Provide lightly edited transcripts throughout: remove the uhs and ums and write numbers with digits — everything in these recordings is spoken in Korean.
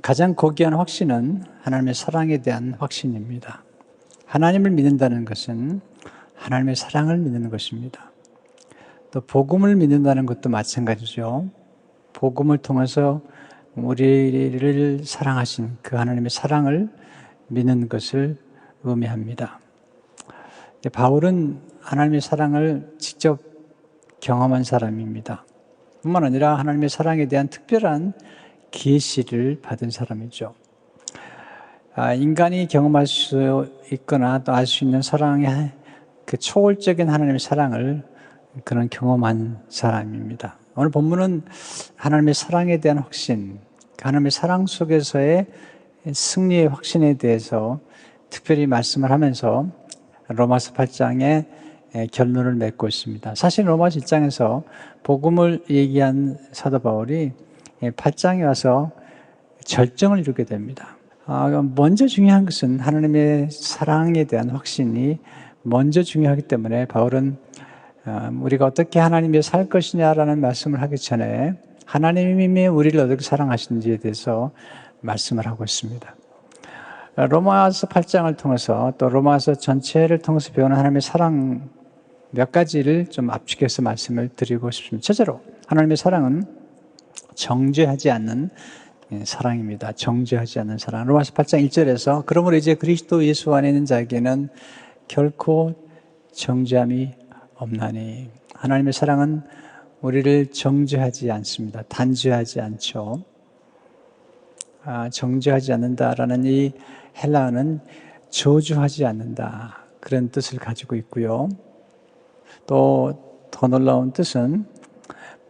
가장 고귀한 확신은 하나님의 사랑에 대한 확신입니다. 하나님을 믿는다는 것은 하나님의 사랑을 믿는 것입니다. 또 복음을 믿는다는 것도 마찬가지죠. 복음을 통해서 우리를 사랑하신 그 하나님의 사랑을 믿는 것을 의미합니다. 바울은 하나님의 사랑을 직접 경험한 사람입니다. 뿐만 아니라 하나님의 사랑에 대한 특별한 계시를 받은 사람이죠. 인간이 경험할 수 있거나 또 알 수 있는 사랑의 그 초월적인 하나님의 사랑을 그는 경험한 사람입니다. 오늘 본문은 하나님의 사랑에 대한 확신, 하나님의 사랑 속에서의 승리의 확신에 대해서 특별히 말씀을 하면서 로마서 8장에 결론을 맺고 있습니다. 사실 로마서 1장에서 복음을 얘기한 사도 바울이 8장에 와서 절정을 이루게 됩니다. 먼저 중요한 것은 하나님의 사랑에 대한 확신이 먼저 중요하기 때문에 바울은 우리가 어떻게 하나님의 살 것이냐라는 말씀을 하기 전에 하나님이 우리를 어떻게 사랑하시는지에 대해서 말씀을 하고 있습니다. 로마서 8장을 통해서 또 로마서 전체를 통해서 배우는 하나님의 사랑 몇 가지를 좀 압축해서 말씀을 드리고 싶습니다. 첫째로 하나님의 사랑은 정죄하지 않는 사랑입니다. 정죄하지 않는 사랑. 로마서 8장 1절에서 그러므로 이제 그리스도 예수 안에 있는 자에게는 결코 정죄함이 없나니. 하나님의 사랑은 우리를 정죄하지 않습니다. 단죄하지 않죠. 정죄하지 않는다라는 이 헬라어는 저주하지 않는다, 그런 뜻을 가지고 있고요. 또 더 놀라운 뜻은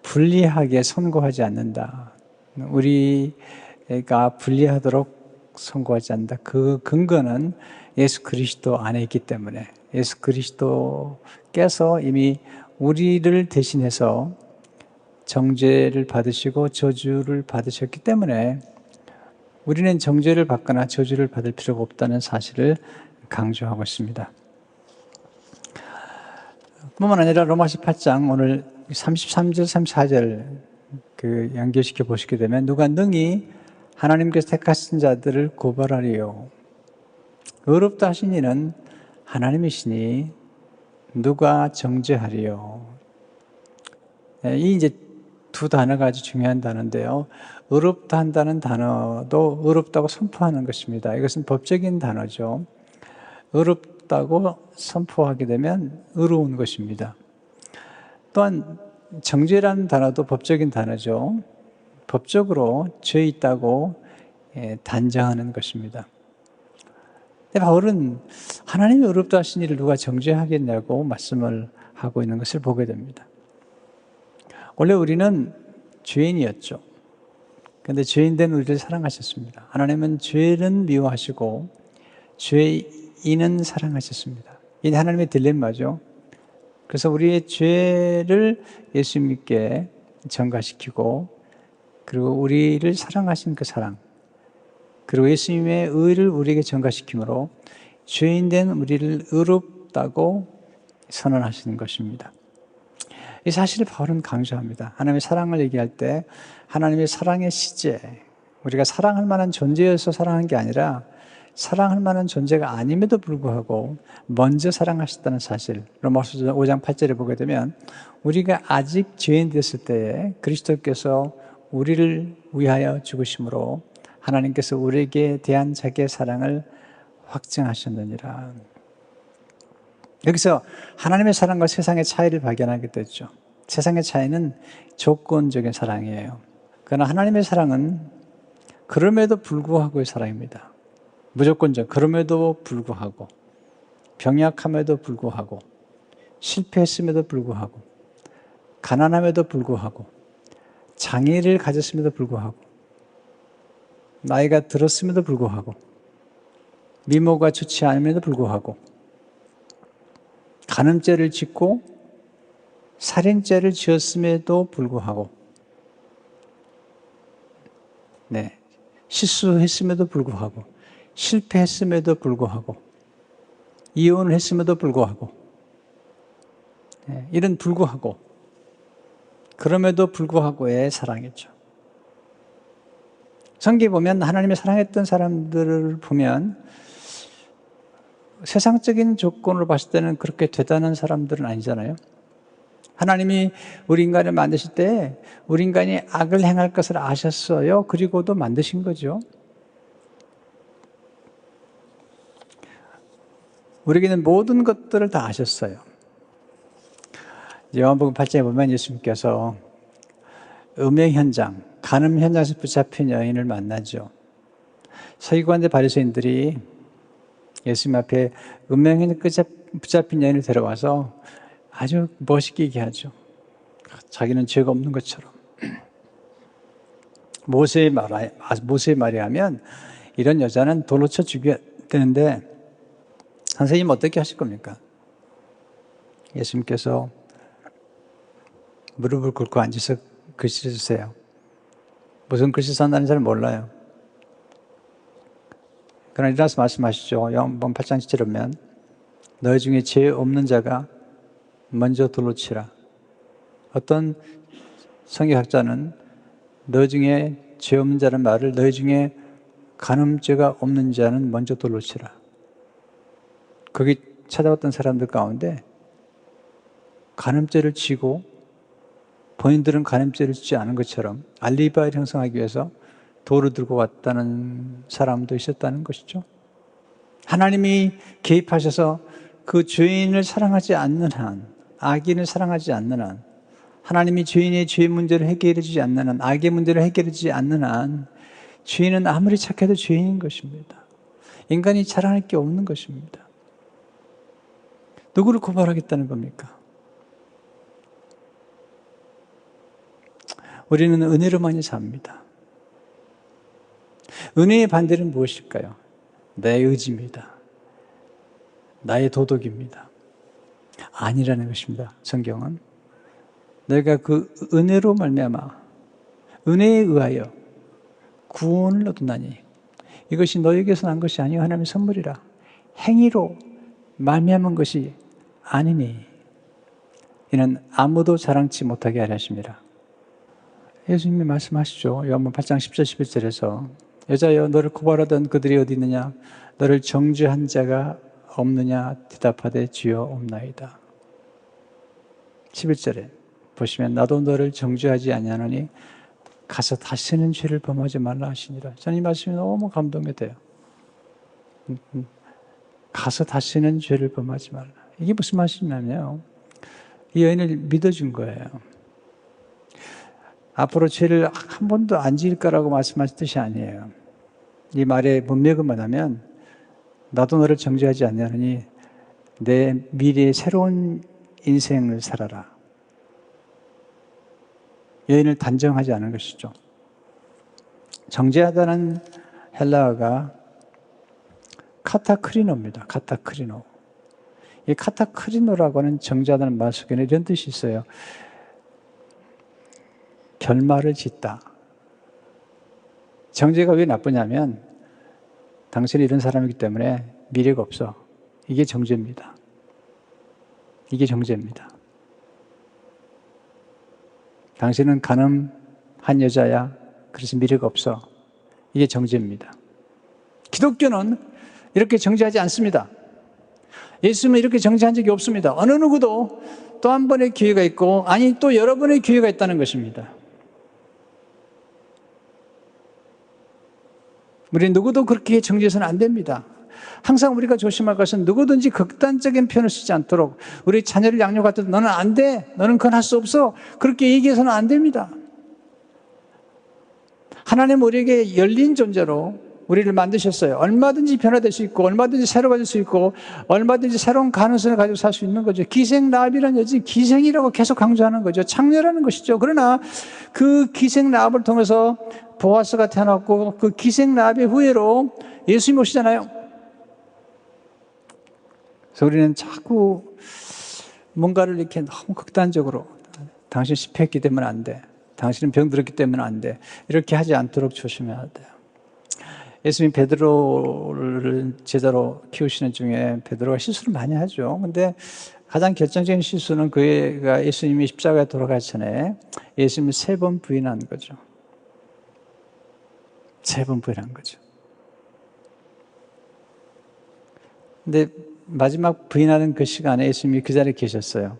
불리하게 선고하지 않는다. 우리가 불리하도록 선고하지 않는다. 그 근거는 예수 그리스도 안에 있기 때문에, 예수 그리스도께서 이미 우리를 대신해서 정죄를 받으시고 저주를 받으셨기 때문에 우리는 정죄를 받거나 저주를 받을 필요가 없다는 사실을 강조하고 있습니다. 뿐만 아니라 로마서 8장 오늘 33절, 34절 연결시켜 보시게 되면 누가 능히 하나님께서 택하신 자들을 고발하리요. 의롭다 하신 이는 하나님이시니 누가 정죄하리요. 이 이제 두 단어가 아주 중요한 단어인데요. 의롭다 한다는 단어도 의롭다고 선포하는 것입니다. 이것은 법적인 단어죠. 의롭다고 선포하게 되면 의로운 것입니다. 또한 정죄라는 단어도 법적인 단어죠. 법적으로 죄 있다고 단정하는 것입니다. 근데 바울은 하나님이 의롭다 하신 일을 누가 정죄하겠냐고 말씀을 하고 있는 것을 보게 됩니다. 원래 우리는 죄인이었죠. 그런데 죄인된 우리를 사랑하셨습니다. 하나님은 죄는 미워하시고 죄인은 사랑하셨습니다. 이게 하나님의 딜레마죠. 그래서 우리의 죄를 예수님께 전가시키고, 그리고 우리를 사랑하신 그 사랑, 그리고 예수님의 의를 우리에게 전가시킴으로 죄인된 우리를 의롭다고 선언하시는 것입니다. 이 사실을 바울은 강조합니다. 하나님의 사랑을 얘기할 때 하나님의 사랑의 시제, 우리가 사랑할 만한 존재여서 사랑한 게 아니라 사랑할 만한 존재가 아님에도 불구하고 먼저 사랑하셨다는 사실, 로마서 5장 8절에 보게 되면 우리가 아직 죄인 됐을 때에 그리스도께서 우리를 위하여 죽으심으로 하나님께서 우리에게 대한 자기의 사랑을 확증하셨느니라. 여기서 하나님의 사랑과 세상의 차이를 발견하게 되죠. 세상의 차이는 조건적인 사랑이에요. 그러나 하나님의 사랑은 그럼에도 불구하고의 사랑입니다. 무조건적, 그럼에도 불구하고, 병약함에도 불구하고, 실패했음에도 불구하고, 가난함에도 불구하고, 장애를 가졌음에도 불구하고, 나이가 들었음에도 불구하고, 미모가 좋지 않음에도 불구하고, 간음죄를 짓고 살인죄를 지었음에도 불구하고, 실수했음에도 불구하고, 실패했음에도 불구하고, 이혼을 했음에도 불구하고, 이런 불구하고, 그럼에도 불구하고의 사랑이죠. 성경에 보면 하나님이 사랑했던 사람들을 보면 세상적인 조건으로 봤을 때는 그렇게 대단한 사람들은 아니잖아요. 하나님이 우리 인간을 만드실 때 우리 인간이 악을 행할 것을 아셨어요. 그리고도 만드신 거죠. 우리에게는 모든 것들을 다 아셨어요. 요한복음 8장에 보면 예수님께서 음행 현장, 간음 현장에서 붙잡힌 여인을 만나죠. 서기관들 바리새인들이 예수님 앞에 음행 현장에 붙잡힌 여인을 데려와서 아주 멋있게 얘기하죠. 자기는 죄가 없는 것처럼. 모세의 말에 하면 이런 여자는 돌로 쳐 죽여야 되는데 선생님 어떻게 하실 겁니까? 예수님께서 무릎을 꿇고 앉아서 글씨 쓰세요. 무슨 글씨 쓴다는 잘 몰라요. 그러나 일어나서 말씀하시죠. 요한복음 8장 7절에 보면 너희 중에 죄 없는 자가 먼저 돌로 치라. 어떤 성경학자는 너희 중에 죄 없는 자는 말을 너희 중에 간음죄가 없는 자는 먼저 돌로 치라. 거기 찾아왔던 사람들 가운데 간음죄를 지고 본인들은 간음죄를 지지 않은 것처럼 알리바이를 형성하기 위해서 돌을 들고 왔다는 사람도 있었다는 것이죠. 하나님이 개입하셔서 그 죄인을 사랑하지 않는 한, 악인을 사랑하지 않는 한, 하나님이 죄인의 죄 문제를 해결해 주지 않는 한, 악의 문제를 해결해 주지 않는 한, 죄인은 아무리 착해도 죄인인 것입니다. 인간이 자랑할 게 없는 것입니다. 누구를 고발하겠다는 겁니까? 우리는 은혜로만이 삽니다. 은혜의 반대는 무엇일까요? 내 의지입니다. 나의 도덕입니다. 아니라는 것입니다. 성경은 내가 그 은혜로 말미암아 은혜에 의하여 구원을 얻었나니 이것이 너에게서 난 것이 아니요 하나님의 선물이라. 행위로 말미암은 것이 아니니 이는 아무도 자랑치 못하게 하려 하심이라. 예수님이 말씀하시죠. 요한복음 8장 10절 11절에서 여자여 너를 고발하던 그들이 어디 있느냐? 너를 정죄한 자가 없느냐? 대답하되 주여 없나이다. 11절에 보시면 나도 너를 정죄하지 아니하노니 가서 다시는 죄를 범하지 말라 하시니라. 저는 이 말씀이 너무 감동이 돼요. 가서 다시는 죄를 범하지 말라. 이게 무슨 말씀이냐면요. 이 여인을 믿어준 거예요. 앞으로 죄를 한 번도 안 지을 거라고 말씀하신 뜻이 아니에요. 이 말의 문맥은 뭐냐면 나도 너를 정죄하지 않냐니 내 미래의 새로운 인생을 살아라. 여인을 단정하지 않은 것이죠. 정죄하다는 헬라어가 카타크리노입니다. 카타크리노. 이 카타크리노라고 하는 정죄하다는 말 속에는 이런 뜻이 있어요. 결말을 짓다. 정죄가 왜 나쁘냐면 당신이 이런 사람이기 때문에 미래가 없어. 이게 정죄입니다. 이게 정죄입니다. 당신은 간음한 여자야. 그래서 미래가 없어. 이게 정죄입니다. 기독교는 이렇게 정죄하지 않습니다. 예수님은 이렇게 정죄한 적이 없습니다. 어느 누구도 또 한 번의 기회가 있고 아니 또 여러 번의 기회가 있다는 것입니다. 우리 누구도 그렇게 정죄해서는 안 됩니다. 항상 우리가 조심할 것은 누구든지 극단적인 표현을 쓰지 않도록 우리 자녀를 양육할 때 너는 안 돼. 너는 그건 할 수 없어. 그렇게 얘기해서는 안 됩니다. 하나님은 우리에게 열린 존재로 우리를 만드셨어요. 얼마든지 변화될 수 있고 얼마든지 새로워질 수 있고 얼마든지 새로운 가능성을 가지고 살 수 있는 거죠. 기생라합이라는 여지 기생이라고 계속 강조하는 거죠. 창녀라는 것이죠. 그러나 그 기생라합을 통해서 보아스가 태어났고 그 기생라합의 후예로 예수님이 오시잖아요. 그래서 우리는 자꾸 뭔가를 이렇게 너무 극단적으로 당신 실패했기 때문에 안 돼. 당신은 병들었기 때문에 안 돼. 이렇게 하지 않도록 조심해야 돼요. 예수님 베드로를 제자로 키우시는 중에 베드로가 실수를 많이 하죠. 근데 가장 결정적인 실수는 그가 예수님이 십자가에 돌아가기 전에 예수님을 3번 부인한 거죠. 3번 부인한 거죠. 근데 마지막 부인하는 그 시간에 예수님이 그 자리에 계셨어요.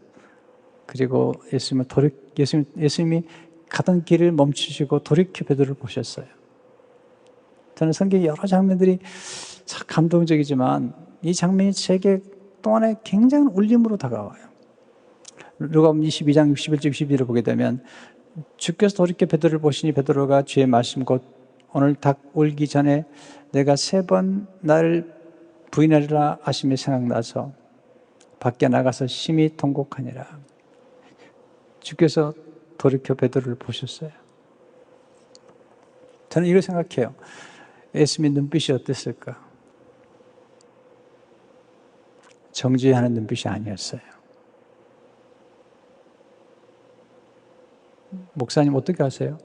그리고 예수님이 가던 길을 멈추시고 돌이켜 베드로를 보셨어요. 저는 성경의 여러 장면들이 참 감동적이지만 이 장면이 제게 동안에 굉장한 울림으로 다가와요. 누가복음 22장 61절 62절을 보게 되면 주께서 돌이켜 베드로를 보시니 베드로가 주의 말씀 곧 오늘 닭 울기 전에 내가 3번 나를 부인하리라 하심이 생각나서 밖에 나가서 심히 통곡하니라. 주께서 돌이켜 베드로를 보셨어요. 저는 이걸 생각해요. 예수님의 눈빛이 어땠을까? 정죄하는 눈빛이 아니었어요. 목사님 어떻게 아세요?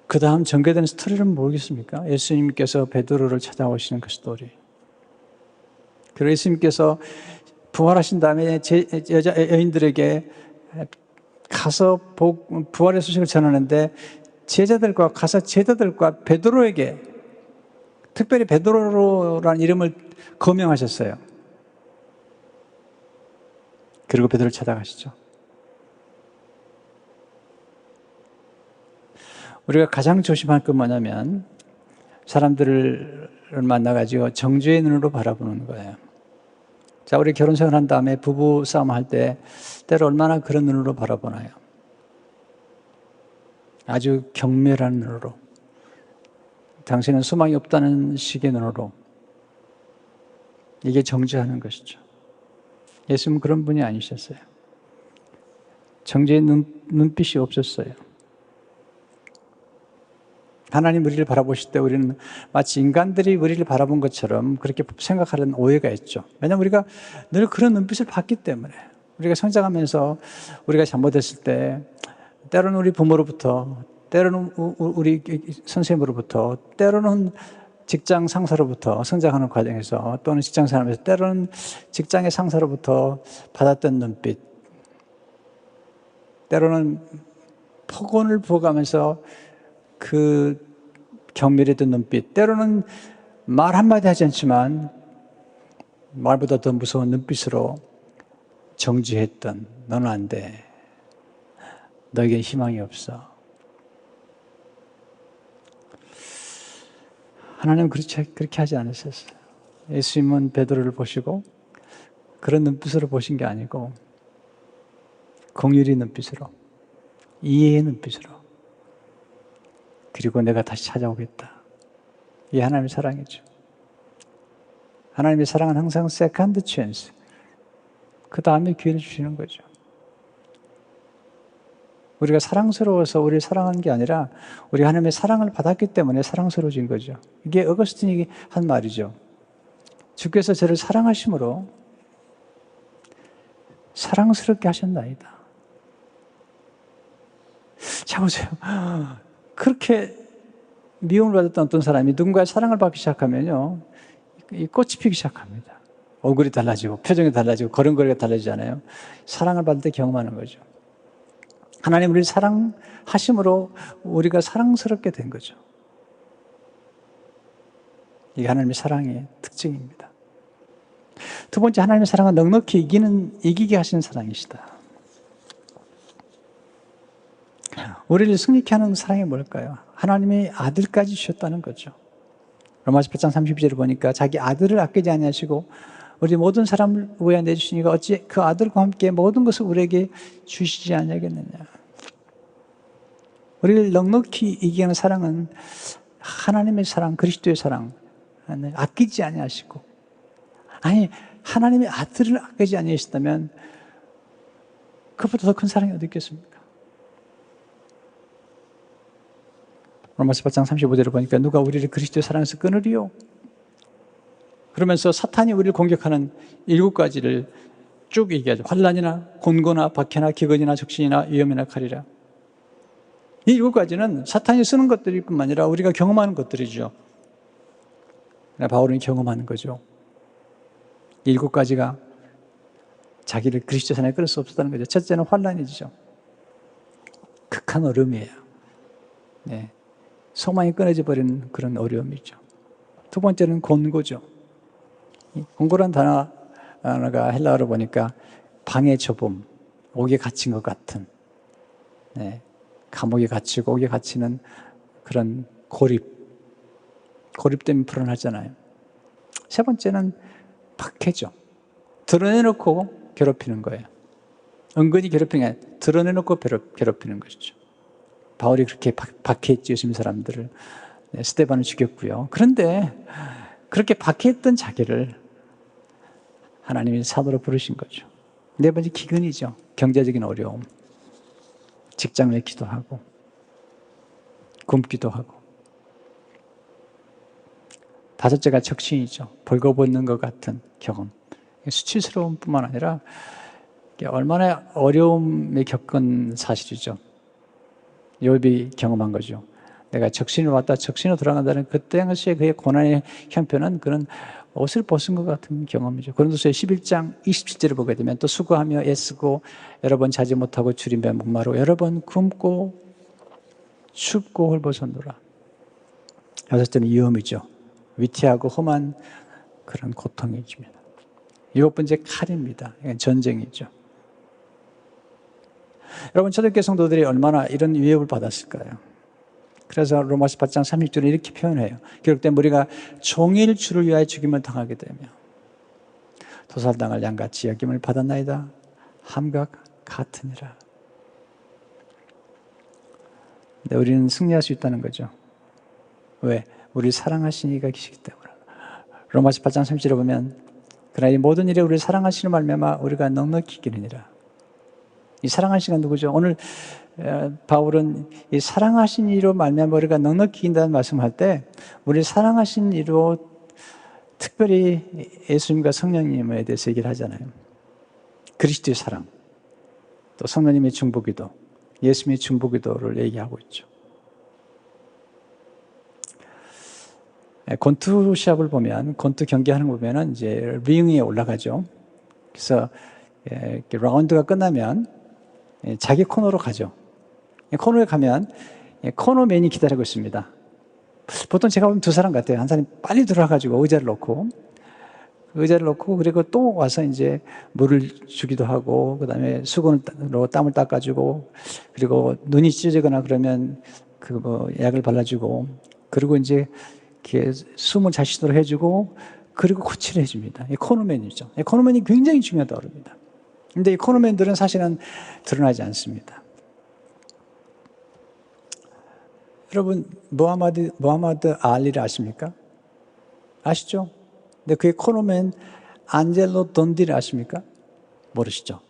그 다음 전개되는 스토리를 모르겠습니까? 예수님께서 베드로를 찾아오시는 그 스토리. 그리고 예수님께서 부활하신 다음에 여인들에게 가서 부활의 소식을 전하는데 가서 제자들과 베드로에게 특별히 베드로라는 이름을 거명하셨어요. 그리고 베드로를 찾아가시죠. 우리가 가장 조심할 건 뭐냐면 사람들을 만나가지고 정죄의 눈으로 바라보는 거예요. 자, 우리 결혼 생활한 다음에 부부 싸움할 때 때로 얼마나 그런 눈으로 바라보나요? 아주 경멸한 눈으로. 당신은 소망이 없다는 식의 눈으로. 이게 정죄하는 것이죠. 예수님은 그런 분이 아니셨어요. 정죄의 눈빛이 없었어요. 하나님 우리를 바라보실 때 우리는 마치 인간들이 우리를 바라본 것처럼 그렇게 생각하는 오해가 있죠. 왜냐하면 우리가 늘 그런 눈빛을 봤기 때문에. 우리가 성장하면서 우리가 잘못했을 때 때로는 우리 부모로부터, 때로는 우리 선생님으로부터, 때로는 직장 상사로부터 성장하는 과정에서 또는 직장 생활하면서 때로는 직장의 상사로부터 받았던 눈빛, 때로는 폭언을 부어가면서 그 경멸했던 눈빛, 때로는 말 한마디 하지 않지만 말보다 더 무서운 눈빛으로 정죄했던 너는 안 돼. 너에게 희망이 없어. 하나님은 그렇게 하지 않으셨어요. 예수님은 베드로를 보시고 그런 눈빛으로 보신 게 아니고 긍휼의 눈빛으로, 이해의 눈빛으로, 그리고 내가 다시 찾아오겠다. 이게 하나님의 사랑이죠. 하나님의 사랑은 항상 세컨드 찬스, 그 다음에 기회를 주시는 거죠. 우리가 사랑스러워서 우리를 사랑한 게 아니라 우리 하나님의 사랑을 받았기 때문에 사랑스러워진 거죠. 이게 어거스틴이 한 말이죠. 주께서 저를 사랑하심으로 사랑스럽게 하셨나이다. 자 보세요. 그렇게 미움을 받았던 어떤 사람이 누군가의 사랑을 받기 시작하면요, 이 꽃이 피기 시작합니다. 얼굴이 달라지고 표정이 달라지고 걸음걸이가 달라지잖아요. 사랑을 받을 때 경험하는 거죠. 하나님 우리를 사랑하심으로 우리가 사랑스럽게 된 거죠. 이게 하나님의 사랑의 특징입니다. 두 번째, 하나님의 사랑은 넉넉히 이기게 하시는 사랑이시다. 우리를 승리케 하는 사랑이 뭘까요? 하나님의 아들까지 주셨다는 거죠. 로마서 8장 32절을 보니까 자기 아들을 아끼지 아니하시고 우리 모든 사람을 위하여 내주시니까 어찌 그 아들과 함께 모든 것을 우리에게 주시지 아니하겠느냐. 우리를 넉넉히 이기게 하는 사랑은 하나님의 사랑, 그리스도의 사랑, 아끼지 아니하시고, 아니 하나님의 아들을 아끼지 아니하셨다면 그것보다 더 큰 사랑이 어디 있겠습니까? 로마서 8장 35절을 보니까 누가 우리를 그리스도의 사랑에서 끊으리요? 그러면서 사탄이 우리를 공격하는 7가지를 쭉 얘기하죠. 환난이나 곤고나 박해나 기근이나 적신이나 위험이나 칼이라. 이 7가지는 사탄이 쓰는 것들일 뿐만 아니라 우리가 경험하는 것들이죠. 바울은 경험하는 거죠. 7가지가 자기를 그리스도 사랑에 끌을 수 없었다는 거죠. 첫째는 환난이죠. 극한 얼음이에요. 네. 소망이 끊어져 버리는 그런 어려움이죠. 두 번째는 곤고죠. 곤고란 단어가 헬라어로 보니까 방의 좁음, 옥에 갇힌 것 같은, 네, 감옥에 갇히고 옥에 갇히는 그런 고립 때문에 불안하잖아요. 세 번째는 박해죠. 드러내놓고 괴롭히는 거예요. 은근히 괴롭히는 게 아니라 드러내놓고 괴롭히는 것이죠. 바울이 그렇게 박해했죠. 예수님 사람들을. 네, 스데반을 죽였고요. 그런데 그렇게 박해했던 자기를 하나님이 사도로 부르신 거죠. 네 번째 기근이죠. 경제적인 어려움. 직장 잃기도 하고 굶기도 하고. 다섯째가 적신이죠. 벌거벗는 것 같은 경험. 수치스러움 뿐만 아니라 얼마나 어려움에 겪은 사실이죠. 욥이 경험한 거죠. 내가 적신을 왔다 적신으로 돌아간다는 그 당시에 그의 고난의 형편은 그런 옷을 벗은 것 같은 경험이죠. 고린도서 11장 27절을 보게 되면 또 수고하며 애쓰고 여러 번 자지 못하고 주림에 목마르고 여러 번 굶고 춥고 홀벗었노라. 여섯째는 위험이죠. 위태하고 험한 그런 고통이집니다. 일곱 번째 칼입니다. 전쟁이죠. 여러분 초대교회 성도들이 얼마나 이런 위협을 받았을까요? 그래서 로마서 8장 30절에 이렇게 표현해요. 기록된 우리가 종일 주를 위하여 죽임을 당하게 되며 도살당할 양같이 여김을 받았나이다. 함과 같으니라. 근데 우리는 승리할 수 있다는 거죠. 왜? 우리 사랑하신 이가 계시기 때문에. 로마서 8장 30절에 보면 그러나 이 모든 일에 우리를 사랑하시는 말미암아 우리가 넉넉히 이기느니라. 이 사랑하신 이가 누구죠? 오늘 바울은 이 사랑하신 이로 말미암아 우리가 넉넉히 이긴다는 말씀을 할 때 우리 사랑하신 이로 특별히 예수님과 성령님에 대해서 얘기를 하잖아요. 그리스도의 사랑, 또 성령님의 중보기도, 예수님의 중보기도를 얘기하고 있죠. 권투 시합을 보면, 권투 경기하는 거 보면은 이제 링 위에 올라가죠. 그래서 라운드가 끝나면 자기 코너로 가죠. 코너에 가면 코너맨이 기다리고 있습니다. 보통 제가 보면 두 사람 같아요. 한 사람이 빨리 들어와가지고 의자를 놓고 그리고 또 와서 이제 물을 주기도 하고, 그 다음에 수건으로 땀을 닦아주고, 그리고 눈이 찢어지거나 그러면 약을 발라주고, 그리고 이제 이렇게 숨을 잘 쉬도록 해주고, 그리고 코치를 해줍니다. 이 코너맨이죠. 이 코너맨이 굉장히 중요하다고 그럽니다. 근데 이 코너맨들은 사실은 드러나지 않습니다. 여러분, 모하마드 알리를 아십니까? 아시죠? 근데 그의 코너맨 안젤로 돈디를 아십니까? 모르시죠?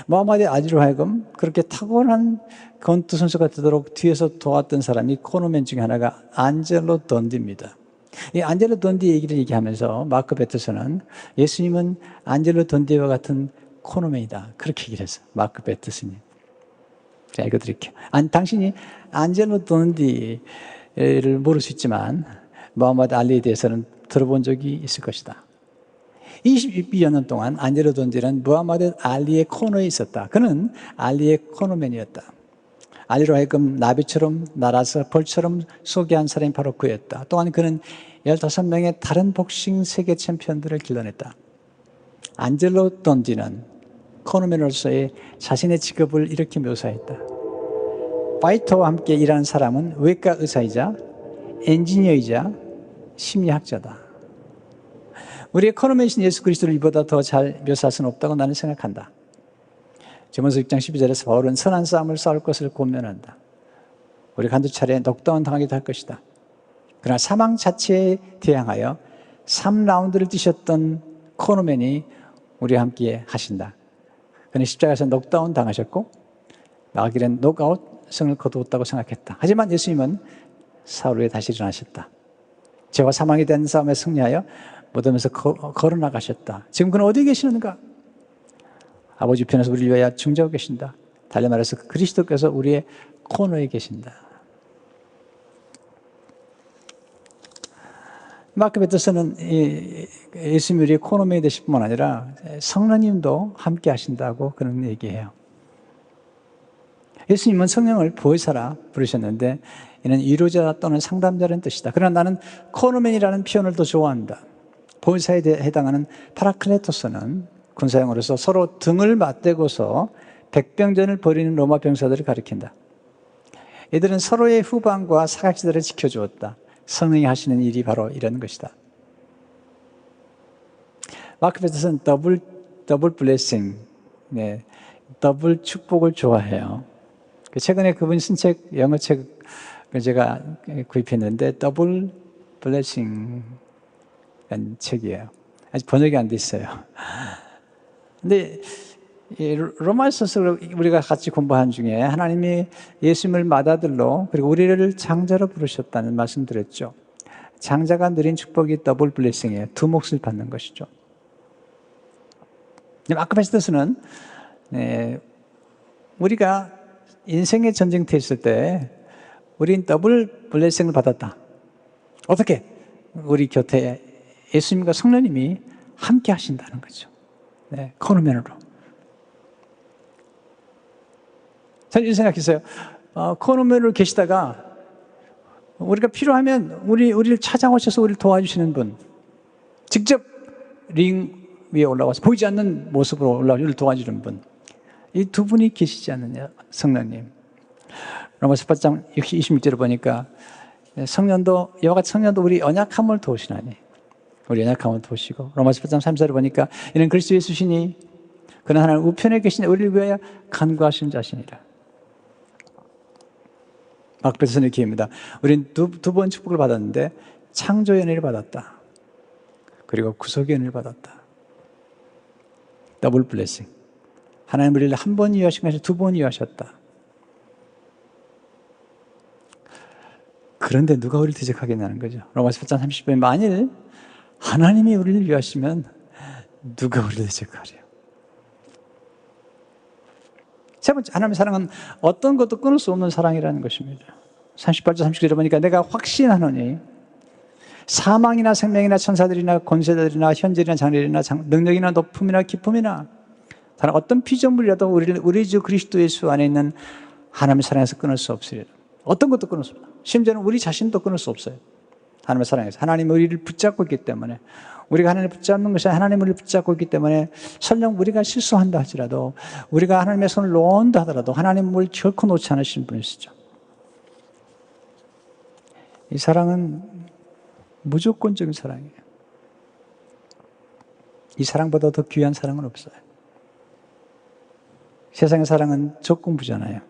모하마드 알리로 하여금 그렇게 탁월한 권투 선수가 되도록 뒤에서 도왔던 사람이 코너맨 중에 하나가 안젤로 돈디입니다. 이 안젤로 돈디 얘기하면서 마크 베트슨은 예수님은 안젤로 돈디와 같은 코너맨이다. 그렇게 얘기를 했어요. 마크 베트슨이. 자, 읽어드릴게요. 당신이 안젤로 돈디를 모를 수 있지만 모하마드 알리에 대해서는 들어본 적이 있을 것이다. 22여 년 동안 안젤로 돈디는 모하마드 알리의 코너에 있었다. 그는 알리의 코너맨이었다. 알리로 하여금 나비처럼 날아서 벌처럼 쏘게 한 사람이 바로 그였다. 또한 그는 15명의 다른 복싱 세계 챔피언들을 길러냈다. 안젤로 돈디는 코너맨으로서의 자신의 직업을 이렇게 묘사했다. 파이터와 함께 일하는 사람은 외과 의사이자 엔지니어이자 심리학자다. 우리의 코너맨이신 예수 그리스도를 이보다 더 잘 묘사할 수는 없다고 나는 생각한다. 전문서 6장 12절에서 바울은 선한 싸움을 싸울 것을 권면한다. 우리가 한두 차례 녹다운 당하기도 할 것이다. 그러나 사망 자체에 대항하여 3라운드를 뛰셨던 코너맨이 우리와 함께 하신다. 그는 십자가에서 녹다운 당하셨고 나가기는 녹아웃 성을 거두었다고 생각했다. 하지만 예수님은 사흘 후에 다시 일어나셨다. 죄와 사망에 대한 싸움에 승리하여 무덤에서 걸어나가셨다. 지금 그는 어디에 계시는가? 아버지 편에서 우리를 위하여 중재하고 계신다. 달리 말해서 그리스도께서 우리의 코너에 계신다. 마크 베트슨은 예수님이 우리의 코너맨이 되실 뿐만 아니라 성령님도 함께 하신다고 그런 얘기해요. 예수님은 성령을 보혜사라 부르셨는데 이는 위로자 또는 상담자라는 뜻이다. 그러나 나는 코노멘이라는 표현을 더 좋아한다. 보혜사에 해당하는 파라클레토스는 군사용어로서 서로 등을 맞대고서 백병전을 벌이는 로마 병사들을 가리킨다. 이들은 서로의 후방과 사각지대를 지켜주었다. 성령이 하시는 일이 바로 이런 것이다. 마크 베터슨 더블 블레싱, 네, 더블 축복을 좋아해요. 최근에 그분 쓴 책, 영어 책을 제가 구입했는데 더블 블레싱이라는 책이에요. 아직 번역이 안 돼 있어요. 근데 로마서를 우리가 같이 공부한 중에 하나님이 예수님을 맏아들로 그리고 우리를 장자로 부르셨다는 말씀 드렸죠. 장자가 누린 축복이 더블 블레싱이에요. 두 몫을 받는 것이죠. 마크 베스터스는 우리가 인생의 전쟁터에 있을 때 우린 더블 블레싱을 받았다. 어떻게? 우리 곁에 예수님과 성령님이 함께 하신다는 거죠. 네, 코노멘으로. 잘 생각했어요. 코노멘으로 계시다가 우리가 필요하면 우리를 찾아오셔서 우리를 도와주시는 분, 직접 링 위에 올라와서 보이지 않는 모습으로 올라와서 우리를 도와주는 분, 이 두 분이 계시지 않느냐, 성령님. 로마서 8장 26절을 보니까 성령도 이와 같이 성령도 우리 연약함을 도우시나니, 우리 연약함을 도우시고, 로마서 8장 3절을 보니까 이는 그리스도 예수시니 그는 하나님 우편에 계시니 우리를 위하여 간구하시는 자시니라. 마크 베터슨의 기회입니다. 우리는 두 번 축복을 받았는데 창조의 은혜를 받았다. 그리고 구속의 은혜를 받았다. 더블 블레싱. 하나님 우리를 한 번 이해하신 것이 두 번 이해하셨다. 그런데 누가 우리를 대적하겠냐는 거죠. 로마서 8장 30절에 만일 하나님이 우리를 위하시면 누가 우리를 대적하랴. 세 번째, 하나님의 사랑은 어떤 것도 끊을 수 없는 사랑이라는 것입니다. 38절 39절에 보니까 내가 확신하노니 사망이나 생명이나 천사들이나 권세자들이나 현재이나 장래이나 능력이나 높음이나 기쁨이나 다른 어떤 피조물이라도 우리 주 그리스도 예수 안에 있는 하나님의 사랑에서 끊을 수 없으리라. 어떤 것도 끊을 수 없다. 심지어는 우리 자신도 끊을 수 없어요. 하나님의 사랑에서. 하나님이 우리를 붙잡고 있기 때문에, 우리가 하나님을 붙잡는 것이 하나님을 우리를 붙잡고 있기 때문에 설령 우리가 실수한다 하더라도, 우리가 하나님의 손을 놓은다 하더라도 하나님을 결코 놓지 않으신 분이시죠. 이 사랑은 무조건적인 사랑이에요. 이 사랑보다 더 귀한 사랑은 없어요. 세상의 사랑은 조건부잖아요.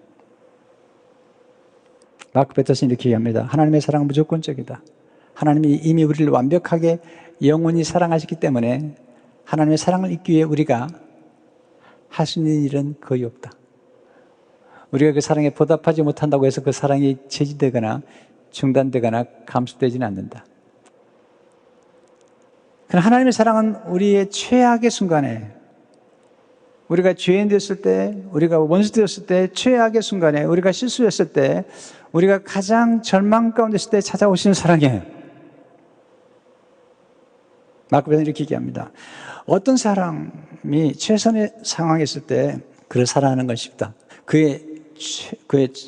마크 베터슨이 이렇게 얘기합니다. 하나님의 사랑은 무조건적이다. 하나님이 이미 우리를 완벽하게 영원히 사랑하셨기 때문에 하나님의 사랑을 잊기 위해 우리가 할 수 있는 일은 거의 없다. 우리가 그 사랑에 보답하지 못한다고 해서 그 사랑이 제지되거나 중단되거나 감소되지는 않는다. 그러나 하나님의 사랑은 우리의 최악의 순간에, 우리가 죄인 되었을 때, 우리가 원수 되었을 때, 최악의 순간에, 우리가 실수했을 때, 우리가 가장 절망 가운데 있을 때 찾아오시는 사랑이에요. 마크 베터슨이 이렇게 얘기합니다. 어떤 사람이 최선의 상황에 있을 때 그를 사랑하는 건 쉽다. 그의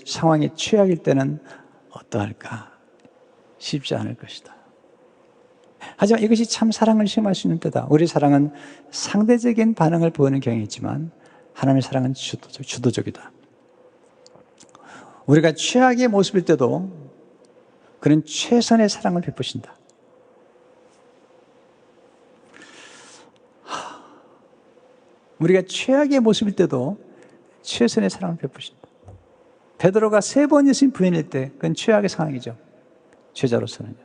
상황이 최악일 때는 어떠할까? 쉽지 않을 것이다. 하지만 이것이 참 사랑을 시험할 수 있는 때다. 우리 사랑은 상대적인 반응을 보이는 경향이 있지만 하나님의 사랑은 주도적이다. 우리가 최악의 모습일 때도 그는 최선의 사랑을 베푸신다. 우리가 최악의 모습일 때도 최선의 사랑을 베푸신다. 베드로가 3번 예수님 부인할 때 그건 최악의 상황이죠. 제자로서는요.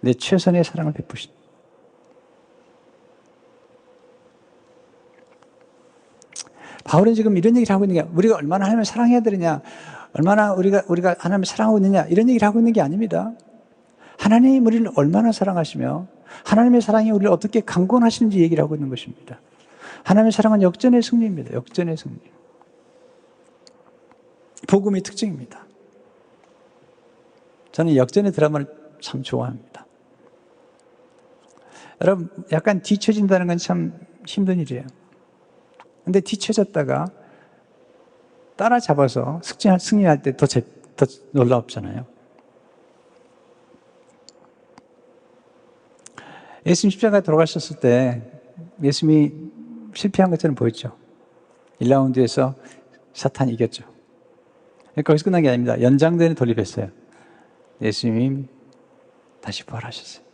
내 최선의 사랑을 베푸신다. 바울은 지금 이런 얘기를 하고 있는 게 우리가 얼마나 하나님을 사랑해야 되느냐, 얼마나 우리가 하나님을 사랑하고 있느냐 이런 얘기를 하고 있는 게 아닙니다. 하나님이 우리를 얼마나 사랑하시며 하나님의 사랑이 우리를 어떻게 강권하시는지 얘기를 하고 있는 것입니다. 하나님의 사랑은 역전의 승리입니다. 역전의 승리. 복음의 특징입니다. 저는 역전의 드라마를 참 좋아합니다. 여러분, 약간 뒤처진다는 건 참 힘든 일이에요. 근데 뒤처졌다가 따라잡아서 승리할 때 더 놀라웠잖아요. 예수님 십자가에 돌아가셨을 때 예수님이 실패한 것처럼 보였죠. 1라운드에서 사탄이 이겼죠. 거기서 끝난 게 아닙니다. 연장전에 돌입했어요. 예수님이 다시 부활하셨어요.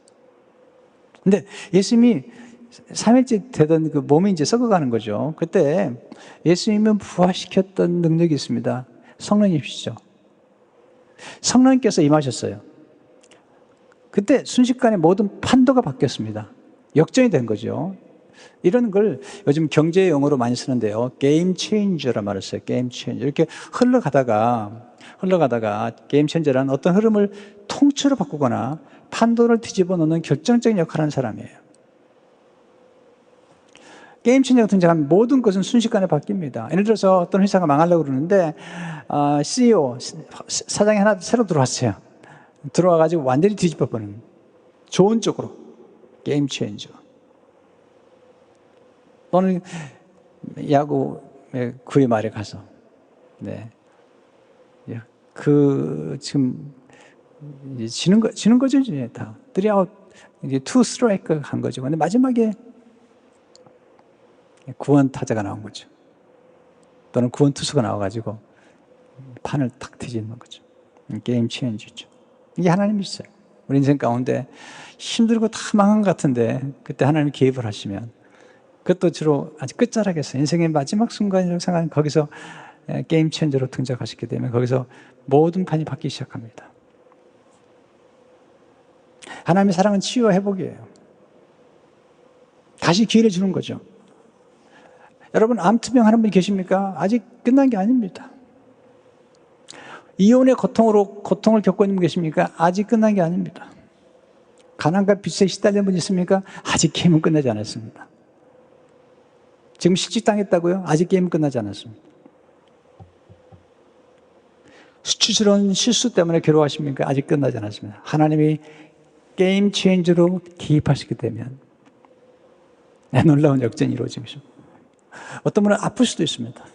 근데 예수님이 3일째 되던 그 몸이 이제 썩어가는 거죠. 그때 예수님은 부활시켰던 능력이 있습니다. 성령님이시죠. 성령님께서 임하셨어요. 그때 순식간에 모든 판도가 바뀌었습니다. 역전이 된 거죠. 이런 걸 요즘 경제 용어로 많이 쓰는데요. 게임 체인저라 말을 써요. 게임 체인저. 이렇게 흘러가다가 게임 체인저라는 어떤 흐름을 통째로 바꾸거나 판도를 뒤집어 놓는 결정적인 역할을 하는 사람이에요. 게임 체인저가 등장하면 모든 것은 순식간에 바뀝니다. 예를 들어서 어떤 회사가 망하려고 그러는데 CEO, 사장이 하나 새로 들어왔어요. 들어와가지고 완전히 뒤집어 버리는, 좋은 쪽으로 게임 체인저. 또는 야구 9회 말에 가서 지금 지는 거죠 이제 다 3아웃 이제 2 스트라이크 한 거죠. 근데 마지막에 구원 타자가 나온 거죠. 또는 구원 투수가 나와가지고 판을 탁 뒤집는 거죠. 게임 체인저죠. 이게 하나님이 있어요. 우리 인생 가운데 힘들고 다 망한 것 같은데 그때 하나님이 개입을 하시면, 그것도 주로 아주 끝자락에서 인생의 마지막 순간이라고 생각하는 거기서 게임 체인저로 등장하시게 되면 거기서 모든 판이 바뀌기 시작합니다. 하나님의 사랑은 치유와 회복이에요. 다시 기회를 주는 거죠. 여러분, 암투병 하는 분이 계십니까? 아직 끝난 게 아닙니다. 이혼의 고통을 겪고 있는 분 계십니까? 아직 끝난 게 아닙니다. 가난과 빚에 시달리는 분 있습니까? 아직 게임은 끝나지 않았습니다. 지금 실직당했다고요? 아직 게임은 끝나지 않았습니다. 수치스러운 실수 때문에 괴로워하십니까? 아직 끝나지 않았습니다. 하나님이 게임 체인저로 개입하시게 되면 놀라운 역전이 이루어집니다. 어떤 분은 아플 수도 있습니다.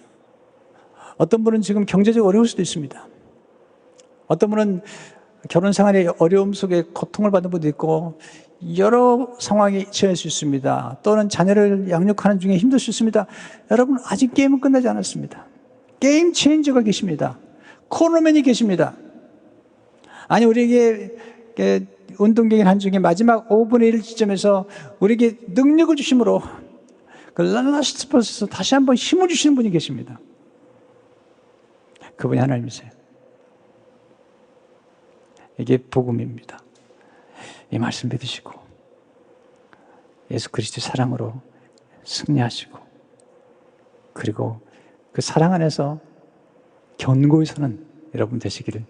어떤 분은 지금 경제적으로 어려울 수도 있습니다. 어떤 분은 결혼 생활의 어려움 속에 고통을 받는 분도 있고 여러 상황에 처할 수 있습니다. 또는 자녀를 양육하는 중에 힘들 수 있습니다. 여러분, 아직 게임은 끝나지 않았습니다. 게임 체인저가 계십니다. 코너맨이 계십니다. 아니, 우리에게 운동경기 한 중에 마지막 5분의 1 지점에서 우리에게 능력을 주심으로 그 라스트 퍼스에서 다시 한번 힘을 주시는 분이 계십니다. 그분이 하나님이세요. 이게 복음입니다. 이 말씀 믿으시고 예수 그리스도의 사랑으로 승리하시고, 그리고 그 사랑 안에서 견고히 서는 여러분 되시기를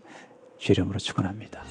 주의 이름으로 축원합니다.